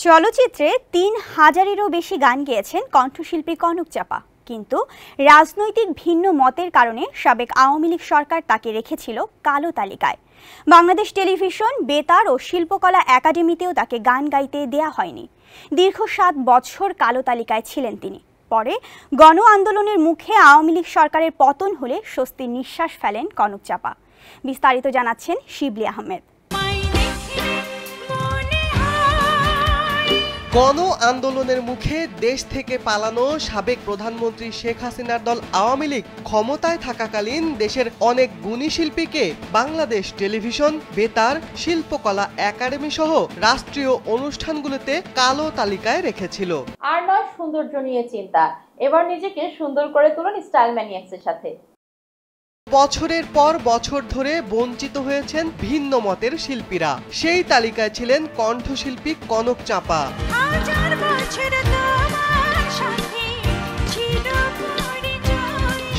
চলচ্চিত্রে ৩,০০০-এরও বেশি গান গেয়েছেন কণ্ঠশিল্পী কনক চাপা। কিন্তু রাজনৈতিক ভিন্ন মতের কারণে সাবেক আওয়ামী লীগ সরকার তাকে রেখেছিল কালো তালিকায়। বাংলাদেশ টেলিভিশন, বেতার ও শিল্পকলা একাডেমিতেও তাকে গান গাইতে দেয়া হয়নি। দীর্ঘ ৭ বছর কালো তালিকায় ছিলেন তিনি। পরে গণ আন্দোলনের মুখে আওয়ামী লীগ সরকারের পতন হলে স্বস্তির নিঃশ্বাস ফেলেন কনক চাপা। বিস্তারিত জানাচ্ছেন শিবলি আহমেদ। গণ আন্দোলনের মুখে দেশ থেকে পালানো সাবেক প্রধানমন্ত্রী শেখ হাসিনার দল আওয়ামী লীগ ক্ষমতায় থাকাকালীন দেশের অনেক গুণী শিল্পীকে বাংলাদেশ টেলিভিশন, বেতার, শিল্পকলা একাডেমি সহ রাষ্ট্রীয় অনুষ্ঠানগুলোতে কালো তালিকায় রেখেছিল। আর নয় সৌন্দর্য নিয়ে চিন্তা, এবার নিজেকে সুন্দর করে তুলুন স্টাইল ম্যানিয়াক্সের সাথে। বছরের পর বছর ধরে বঞ্চিত হয়েছেন ভিন্ন মতের শিল্পীরা। সেই তালিকায় ছিলেন কণ্ঠশিল্পী কনক চাপা।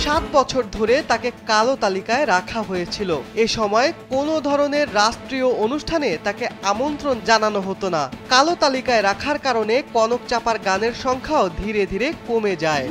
৭ বছর ধরে তাকে কালো তালিকায় রাখা হয়েছিল। এ সময় কোনো ধরনের রাষ্ট্রীয় অনুষ্ঠানে তাকে আমন্ত্রণ জানানো হতো না। কালো তালিকায় রাখার কারণে কনক চাপার গানের সংখ্যাও ধীরে ধীরে কমে যায়।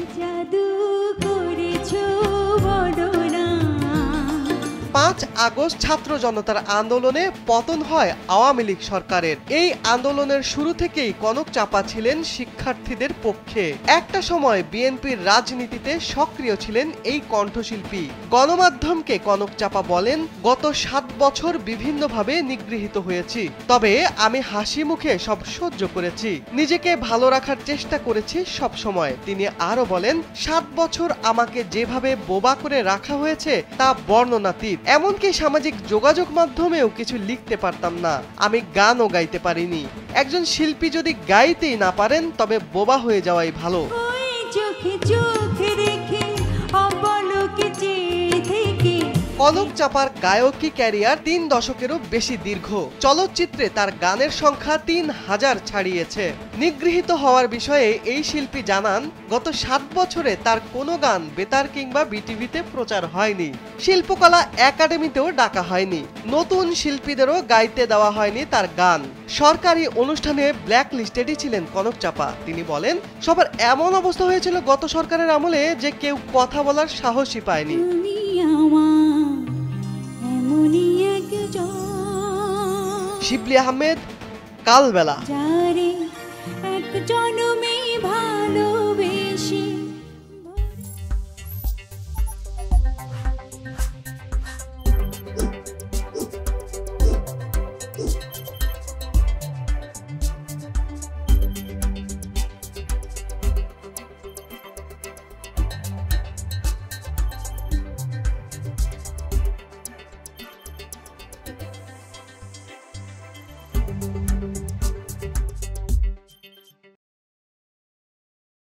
৫ আগস্ট ছাত্র জনতার আন্দোলনে পতন হয় আওয়ামী লীগ সরকারের। এই আন্দোলনের শুরু থেকেই কনক চাপা ছিলেন শিক্ষার্থীদের পক্ষে। একটা সময় বিএনপির রাজনীতিতে সক্রিয় ছিলেন এই কণ্ঠশিল্পী। গণমাধ্যমকে কনক চাপা বলেন, গত ৭ বছর বিভিন্নভাবে নিগৃহীত হয়েছি, তবে আমি হাসি মুখে সব সহ্য করেছি, নিজেকে ভালো রাখার চেষ্টা করেছি সব সময়। তিনি আরো বলেন, ৭ বছর আমাকে যেভাবে বোবা করে রাখা হয়েছে তা বর্ণনাতীত। এমনকি সামাজিক যোগাযোগ মাধ্যমেও কিছু লিখতে পারতাম না, আমি গানও গাইতে পারিনি। একজন শিল্পী যদি গাইতেই না পারেন তবে বোবা হয়ে যাওয়াই ভালো। কনক চাপার গায়কী ক্যারিয়ার ৩ দশকেরও বেশি দীর্ঘ। চলচ্চিত্রে তার গানের সংখ্যা ৩,০০০ ছাড়িয়েছে। নিগৃহীত হওয়ার বিষয়ে এই শিল্পী জানান, গত ৭ বছরে তার কোনো গান বেতার কিংবা বিটিভিতে প্রচার হয়নি, শিল্পকলা একাডেমিতেও ডাকা হয়নি, নতুন শিল্পীদেরও গাইতে দেওয়া হয়নি তার গান। সরকারি অনুষ্ঠানে ব্ল্যাক লিস্টেডই ছিলেন কনক চাপা। তিনি বলেন, সবার এমন অবস্থা হয়েছিল গত সরকারের আমলে যে কেউ কথা বলার সাহসই পায়নি। শিবলি আহমেদ, কালবেলা।